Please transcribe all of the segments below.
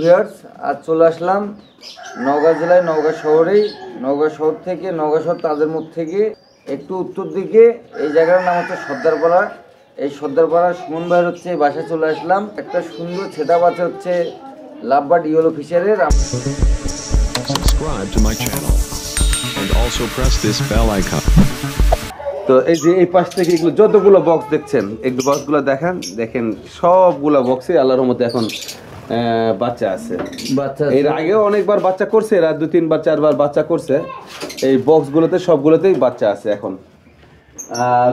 Viewers, আজ চলে আসলাম নওগাঁ জেলায় নওগাঁ শহরেই। নওগাঁ শহর থেকে নওগাঁ শহর তাজের মুখ থেকে একটু উত্তর দিকে এই জায়গার নাম হচ্ছে সর্দারপাড়া। এই সর্দারপাড়ার সুমন ভাইয়ের হচ্ছে বাসায় চলে আসলাম। একটা সুন্দর ছেদা বাচ্চা হচ্ছে লাভবার্ড ইয়েলো ফিশারের। Subscribe to my channel and also press this bell icon. তো এই যে এই পাশ থেকে এগুলো যতগুলো বক্স দেখছেন, একটু বক্সগুলো দেখেন সবগুলো বক্সে আল্লাহর রহমতে এখন বাচ্চা আছে। এর আগেও অনেকবার বাচ্চা করছে, এরা 2, 3 বার 4 বার বাচ্চা করছে। এই বক্সগুলোতে সবগুলোতেই বাচ্চা আছে এখন।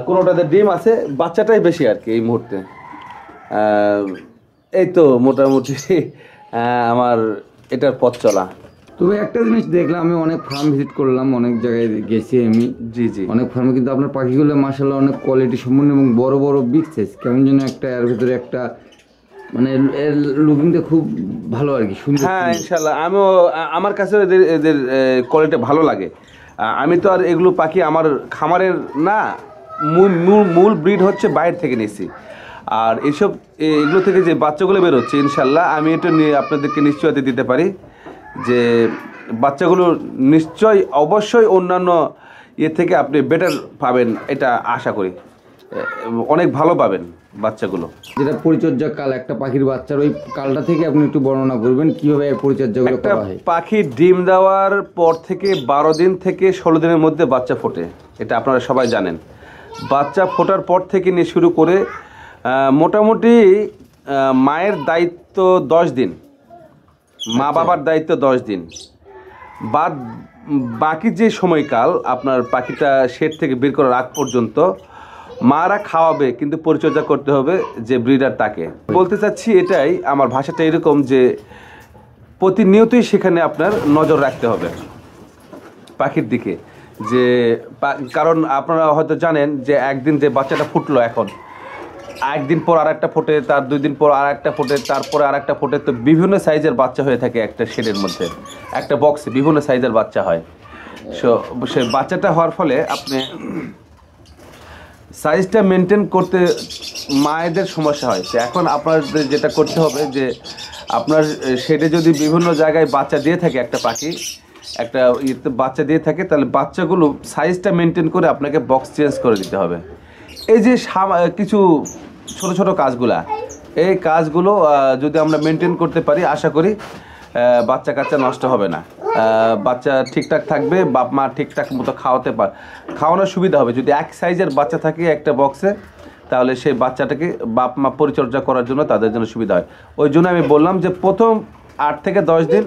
কোনোটাতে ডিম আছে, বাচ্চাটাই বেশি আর কি এই মুহূর্তে। এই তো মোটামুটি আমার এটার পথ চলা। তবে একটা জিনিস দেখলাম, আমি অনেক ফার্ম ভিজিট করলাম, অনেক জায়গায় গেছি আমি। জি অনেক ফার্মে, কিন্তু আপনার পাখিগুলো মাশাআল্লাহ অনেক কোয়ালিটি সম্পন্ন এবং বড় বড় বিগ সাইজ। কেমন যেন একটা এর ভিতরে একটা মানে এর লুকিংটা খুব ভালো আর কি, সুন্দর। হ্যাঁ ইনশাল্লাহ, আমার কাছে এদের কোয়ালিটি ভালো লাগে। আমি তো আর এগুলো পাখি আমার খামারের না, মূল ব্রিড হচ্ছে বাইরে থেকে নিয়েছি। আর এগুলো থেকে যে বাচ্চাগুলো বেরোচ্ছে ইনশাল্লাহ আমি এটা নিয়ে আপনাদেরকে নিশ্চয়তা দিতে পারি যে বাচ্চাগুলো অবশ্যই অন্যান্য থেকে আপনি বেটার পাবেন, এটা আশা করি। অনেক ভালো পাবেন বাচ্চাগুলো। যেটা পরিচর্যা কাল একটা পাখির বাচ্চার, ওই কালটা থেকে আপনি একটু বর্ণনা করবেন কিভাবে এর পরিচর্যাগুলো করা হয়। পাখি ডিম দেওয়ার পর থেকে 12 দিন থেকে 16 দিনের মধ্যে বাচ্চা ফোটে, এটা আপনারা সবাই জানেন। বাচ্চা ফোটার পর থেকে নিয়ে শুরু করে মোটামুটি মায়ের দায়িত্ব 10 দিন, মা বাবার দায়িত্ব 10 দিন, বাকি যে সময়কাল আপনার পাখিটা শেড থেকে বের করার আগ পর্যন্ত মারা খাওয়াবে, কিন্তু পরিচর্যা করতে হবে যে ব্রিডার তাকে। বলতে চাচ্ছি এটাই, আমার ভাষাটা এরকম যে প্রতিনিয়তই সেখানে আপনার নজর রাখতে হবে পাখির দিকে। যে কারণ আপনারা হয়তো জানেন যে একদিন যে বাচ্চাটা ফুটলো, এখন একদিন পর আর একটা ফোটে, তার 2 দিন পর আর একটা ফোটে, তারপরে আর একটা ফোটে। তো বিভিন্ন সাইজের বাচ্চা হয়ে থাকে একটা শেডের মধ্যে, একটা বক্সে বিভিন্ন সাইজের বাচ্চা হয়। সে বাচ্চাটা হওয়ার ফলে আপনি সাইজটা মেনটেন করতে মায়েদের সমস্যা হয়। এখন আপনাদের যেটা করতে হবে যে আপনার শেডে যদি বিভিন্ন জায়গায় বাচ্চা দিয়ে থাকে, একটা পাখি একটা বাচ্চা দিয়ে থাকে, তাহলে বাচ্চাগুলো সাইজটা মেনটেন করে আপনাকে বক্স চেঞ্জ করে দিতে হবে। এই যে কিছু ছোট ছোট কাজগুলা, এই কাজগুলো যদি আমরা মেনটেন করতে পারি, আশা করি বাচ্চা কাচ্চা নষ্ট হবে না, বাচ্চা ঠিকঠাক থাকবে, বাপ মা ঠিকঠাক মতো খাওয়ানোর সুবিধা হবে। যদি এক সাইজের বাচ্চা থাকে একটা বক্সে, তাহলে সেই বাচ্চাটাকে বাপ মা পরিচর্যা করার জন্য তাদের জন্য সুবিধা হয়। ওই জন্য আমি বললাম যে প্রথম 8 থেকে 10 দিন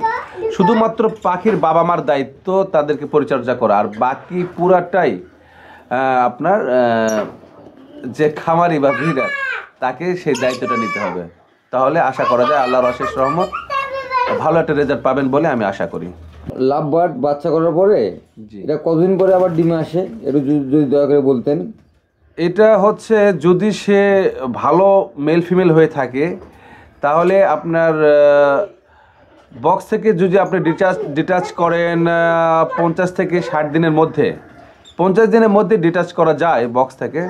শুধুমাত্র পাখির বাবা মার দায়িত্ব তাদেরকে পরিচর্যা করা, আর বাকি পুরাটাই আপনার যে খামারি বা ব্রিডার তাকে সেই দায়িত্বটা নিতে হবে। তাহলে আশা করা যায় আল্লাহর অশেষ রহমত ভালো একটা রেজাল্ট পাবেন বলে আমি আশা করি। লাভবার্ড বাচ্চা করার পরে এটা কতদিন পরে আবার ডিমে আসে, একটু যদি দয়া করে বলতেন। এটা হচ্ছে যদি সে ভালো মেল ফিমেল হয়ে থাকে, তাহলে আপনার বক্স থেকে যদি আপনি ডিটাচ করেন 50 থেকে 60 দিনের মধ্যে, 50 দিনের মধ্যে ডিটাচ করা যায় বক্স থেকে।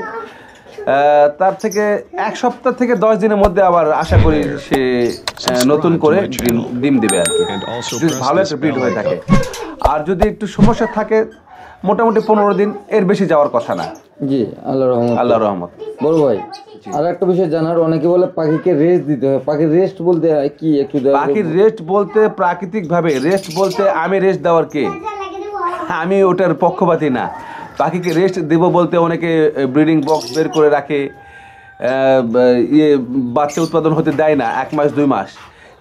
তার থেকে 1 সপ্তাহ থেকে 10 দিনের মধ্যে আবার আশা করি সে নতুন করে ডিম দিবে আর কি, যদি ভালো একটা ব্রিড হয়ে থাকে। আর যদি একটু সমস্যা থাকে মোটামুটি 15 দিন, এর বেশি যাওয়ার কথা না। জি, আল্লাহর রহমত। বড় ভাই, আর একটা বিষয় জানার, অনেকে বলে পাখিকে রেস্ট দিতে হয়। পাখির রেস্ট বলতে কি একটু? পাখির রেস্ট বলতে প্রাকৃতিক ভাবে রেস্ট বলতে আমি রেস্ট দেওয়ার কে, আমি ওটার পক্ষপাতী না। পাখিকে রেস্ট দেবো বলতে অনেকে ব্রিডিং বক্স বের করে রাখে, বাচ্চা উৎপাদন হতে দেয় না 1 মাস 2 মাস।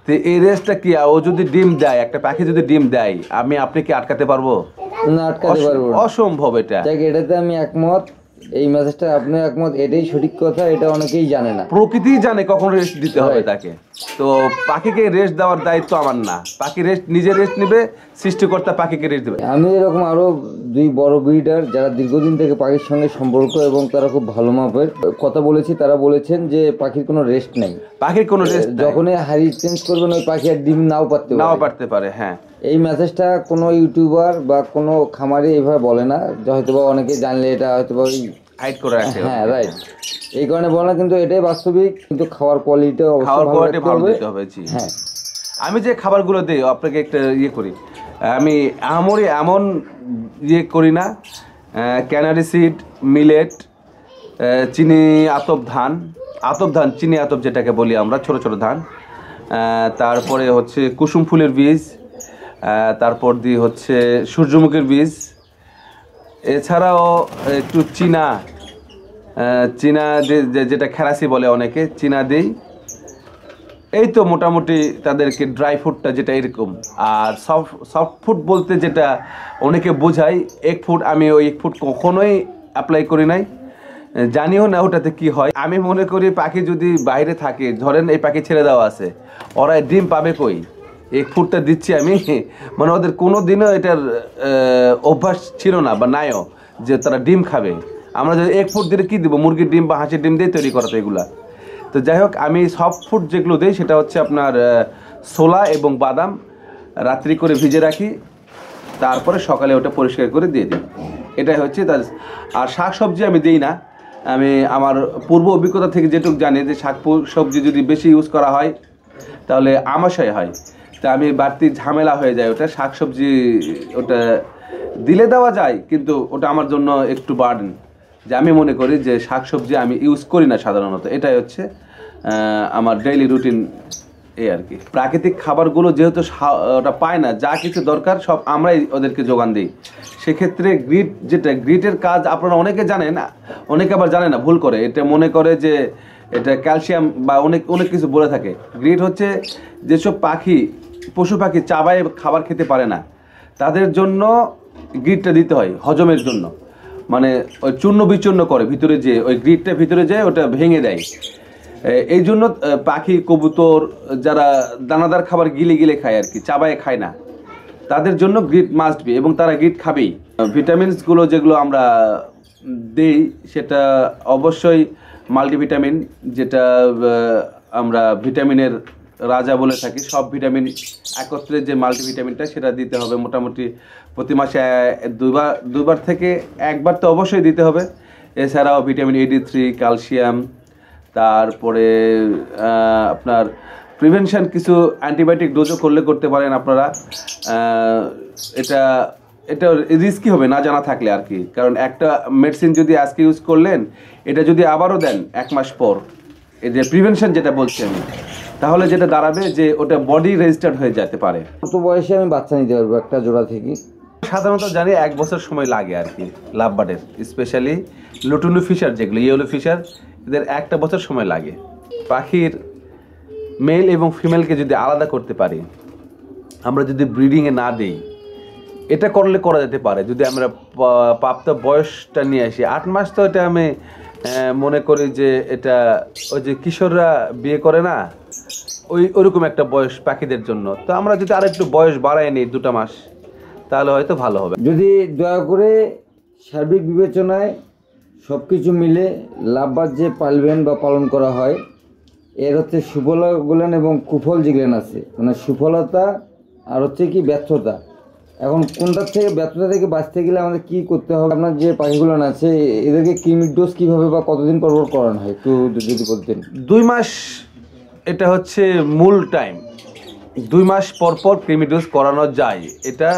তো এই রেস্টটা কি? ও যদি ডিম দেয়, একটা পাখি যদি ডিম দেয়, আপনি কি আটকাতে পারবো? না, আটকাতে পারবো না, অসম্ভব। এটাতে আমি একমত। এই মেসেজটা আপনি একমত, এটাই সঠিক কথা। এটা অনেকেই জানে না, প্রকৃতি জানে কখন রেস্ট দিতে হবে তাকে। তো পাখিকে রেস্ট দেওয়ার দায়িত্ব আমার না, পাখি নিজে রেস্ট নেবে, সৃষ্টিকর্তা পাখিকে রেস্ট দেবে। আমি এরকম আরো 2 বড় ব্রিডার যারা দীর্ঘদিন থেকে পাখির সঙ্গে সম্পর্ক এবং তারা খুব ভালো মাপের কথা বলেছি, তারা বলেছেন যে পাখির কোনো রেস্ট নেই, পাখির কোনো রেস্ট যখনই হাড়ি চেঞ্জ করবেন ওই পাখি আর ডিম নাও পারতে পারে। হ্যাঁ, এই মেসেজটা কোনো ইউটিউবার বা কোনো খামারি এইভাবে বলে না, হয়তোবা অনেকে জানলে এটা হয়তোবা হাইড করে রাখে। হ্যাঁ, রাইট, এই কারণে বলে না, কিন্তু এটাই বাস্তবিক। কিন্তু খাওয়ার কোয়ালিটি ভালো দিতে হবে। জি হ্যাঁ, আমি যে খাবারগুলো দিই আপনাকে একটা ইয়ে করি, আমি এমন ইয়ে করি না। ক্যানারি সিড, মিলেট, চিনি আতপ ধান, চিনি আতপ যেটাকে বলি আমরা, ছোট ছোট ধান, তারপরে হচ্ছে কুসুম ফুলের বীজ, তারপর দিয়ে হচ্ছে সূর্যমুখীর বীজ, এছাড়াও একটু চীনা যেটা খেরাসি বলে অনেকে, চীনা দিই। এই তো মোটামুটি তাদেরকে ড্রাই ফ্রুটটা যেটা এরকম। আর সফট ফুড বলতে যেটা অনেকে বোঝায় এগ ফুড, আমি ওই এগ ফুড কখনোই অ্যাপ্লাই করি নাই, জানিও না ওটাতে কি হয়। আমি মনে করি পাখি যদি বাইরে থাকে, ধরেন এই পাখি ছেড়ে দেওয়া আছে, ওরা ডিম পাবে কই? এগ ফুডটা দিচ্ছি আমি, মানে ওদের কোনো দিনও এটার অভ্যাস ছিল না বা নাইও যে তারা ডিম খাবে। আমরা যদি এগ ফুড দিলে কী দিব? মুরগির ডিম বা হাঁসের ডিম দিয়ে তৈরি করা তো এগুলা। তো যাই হোক, আমি সফট ফুড যেগুলো দিই সেটা হচ্ছে আপনার ছোলা এবং বাদাম রাত্রি করে ভিজে রাখি, তারপরে সকালে ওটা পরিষ্কার করে দিয়ে দিই, এটাই হচ্ছে তার। আর শাক সবজি আমি দিই না। আমি আমার পূর্ব অভিজ্ঞতা থেকে যেটুকু জানি যে শাক সবজি যদি বেশি ইউজ করা হয় তাহলে আমাশয় হয়। তা আমি বাড়তি ঝামেলা হয়ে যায় ওটা। শাক সবজি ওটা দিলে দেওয়া যায়, কিন্তু ওটা আমার জন্য একটু বার্ডেন, যে আমি মনে করি যে শাক সবজি আমি ইউজ করি না সাধারণত। এটাই হচ্ছে আমার ডেইলি রুটিন, এই আর কি। প্রাকৃতিক খাবারগুলো যেহেতু ওটা পায় না, যা কিছু দরকার সব আমরাই ওদেরকে যোগান দিই। সেক্ষেত্রে গ্রিটের কাজ আপনারা অনেকে জানেন, অনেকে আবার জানে না, ভুল করে। এটা মনে করে যে এটা ক্যালসিয়াম বা অনেক কিছু বলে থাকে। গ্রিট হচ্ছে যেসব পশু পাখি চাবায় খাবার খেতে পারে না, তাদের জন্য গ্রিটটা দিতে হয় হজমের জন্য। মানে ওই চূর্ণ বিচূর্ণ করে ভিতরে, যে ওই গ্রিটটা ভিতরে যায় ওটা ভেঙে দেয়। এই জন্য পাখি, কবুতর যারা দানাদার খাবার গিলে খায় আর কি, চাবায় খায় না, তাদের জন্য গ্রিট মাস্ট বি, এবং তারা গ্রিট খাবেই। ভিটামিনসগুলো যেগুলো আমরা দিই সেটা অবশ্যই মাল্টিভিটামিন, যেটা আমরা ভিটামিনের রাজা বলে থাকি। সব ভিটামিন একত্রে যে মাল্টিভিটামিনটা, সেটা দিতে হবে মোটামুটি প্রতি মাসে দুবার থেকে একবার তো অবশ্যই দিতে হবে। এছাড়াও ভিটামিন AD3, ক্যালসিয়াম, তারপরে আপনার প্রিভেনশন কিছু অ্যান্টিবায়োটিক ডোজও করতে পারেন আপনারা। এটা রিস্কি হবে না জানা থাকলে আর কি। কারণ একটা মেডিসিন যদি আজকে ইউজ করলেন, এটা যদি আবারও দেন 1 মাস পর, এই যে প্রিভেনশন যেটা বলছি আমি, তাহলে যেটা দাঁড়াবে যে ওটা বডি রেজিস্টার্ড হয়ে যেতে পারে। কত বয়সে আমি বাচ্চা নিতে পারবো একটা জোড়া থেকে? সাধারণত জানি 1 বছর সময় লাগে আর কি লাভ বার্ডের, স্পেশালি লুটুনু ফিশার যেগুলো, ইয়েলো ফিশার, এদের 1 বছর সময় লাগে। পাখির মেল এবং ফিমেলকে যদি আলাদা করতে পারি, আমরা যদি ব্রিডিংয়ে না দিই, এটা করা যেতে পারে যদি আমরা প্রাপ্ত বয়সটা নিয়ে আসি। 8 মাস তো এটা আমি মনে করি যে এটা ওই যে কিশোররা বিয়ে করে না, ওইরকম একটা বয়স পাখিদের জন্য। তো আমরা যদি আরেকটু বয়স বাড়াই নিই 2টা মাস, তাহলে হয়তো ভালো হবে। যদি দয়া করে সার্বিক বিবেচনায় সব কিছু মিলে লাভবাদ যে পালবেন বা পালন করা হয়, এর হচ্ছে সুফলগুলান এবং কুফল যেগুলো আছে, মানে সুফলতা আর হচ্ছে কি ব্যর্থতা। এখন ব্যর্থতা থেকে বাঁচতে গেলে আমাদের কি করতে হবে? আপনার যে পাখিগুলো আছে এদেরকে কৃমির ডোজ কীভাবে বা কতদিন পর করানো হয় একটু যদি বলতেন। 2 মাস এটা হচ্ছে মূল টাইম। 2 মাস পর কৃমি ডোজ করানো যায়। এটা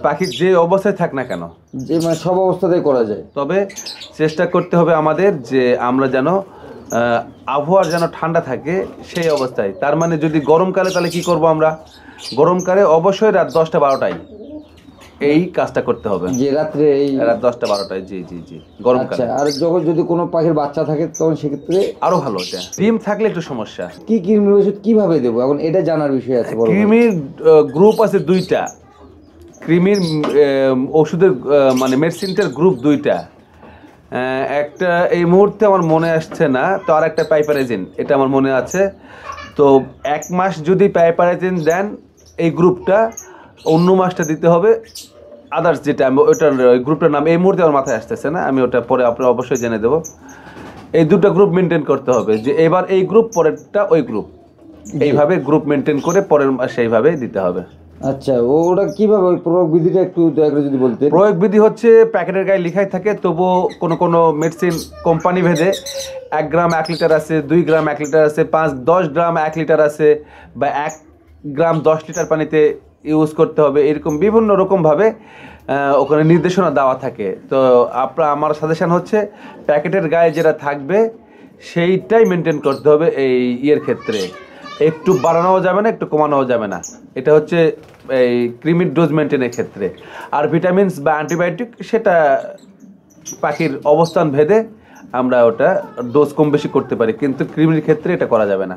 পাখির যে অবস্থায় থাক না কেন, যে মানে সব অবস্থাতেই করা যায়। তবে চেষ্টা করতে হবে আমাদের যে আমরা যেন আবহাওয়ার যেন ঠান্ডা থাকে সেই অবস্থায়। তার মানে যদি গরমকালে, তাহলে কি করব আমরা? গরমকালে অবশ্যই রাত 10টা-12টায় এই কাজটা করতে হবে, যে রাত্রে রাত 10টা-12টায়। জি গরমকালে। আর যখন যদি কোনো পাখির বাচ্চা থাকে তখন সেক্ষেত্রে আরো ভালো। এটা ডিম থাকলে একটু সমস্যা। কি কৃমির ওষুধ কিভাবে দেবো এখন এটা জানার বিষয় আছে। কৃমির গ্রুপ আছে 2টা। কৃমির ওষুধের মানে মেডিসিনটার গ্রুপ 2টা। একটা এই মুহূর্তে আমার মনে আসছে না, তো আর একটা পাইপারাইজিন, এটা আমার মনে আছে। তো 1 মাস যদি পাইপারাইজিন দেন এই গ্রুপটা, অন্য মাসটা দিতে হবে আদার্স যেটা, আমি ওইটার গ্রুপটার নাম এই মুহূর্তে আমার মাথায় আসতেছে না, আমি ওটা পরে আপনার অবশ্যই জেনে দেবো। এই 2টা গ্রুপ মেনটেন করতে হবে, যে এবার এই গ্রুপ, পরেরটা ওই গ্রুপ, এইভাবে গ্রুপ মেনটেন করে পরের মাস সেইভাবে দিতে হবে। আচ্ছা, ওটা কিভাবে ওই প্রয়োগ বিধিটা একটু দয়া করে যদি বলতে। প্রয়োগ বিধি হচ্ছে প্যাকেটের গায়ে লেখাই থাকে, তবুও কোনো মেডিসিন কোম্পানি ভেদে 1 গ্রাম 1 লিটার আছে, 2 গ্রাম 1 লিটার আছে, 5-10 গ্রাম 1 লিটার আছে, বা 1 গ্রাম 10 লিটার পানিতে ইউজ করতে হবে, এরকম বিভিন্ন রকমভাবে ওখানে নির্দেশনা দেওয়া থাকে। তো আমার সাজেশন হচ্ছে প্যাকেটের গায়ে যেটা থাকবে সেইটাই মেনটেন করতে হবে এই ইয়ের ক্ষেত্রে। একটু বাড়ানোও যাবে না, একটু কমানোও যাবে না। এটা হচ্ছে এই ক্রিমির ডোজ মেনটেনের ক্ষেত্রে। আর ভিটামিনস বা অ্যান্টিবায়োটিক সেটা পাখির অবস্থান ভেদে আমরা ওটা ডোজ কম বেশি করতে পারি, কিন্তু কৃমির ক্ষেত্রে এটা করা যাবে না।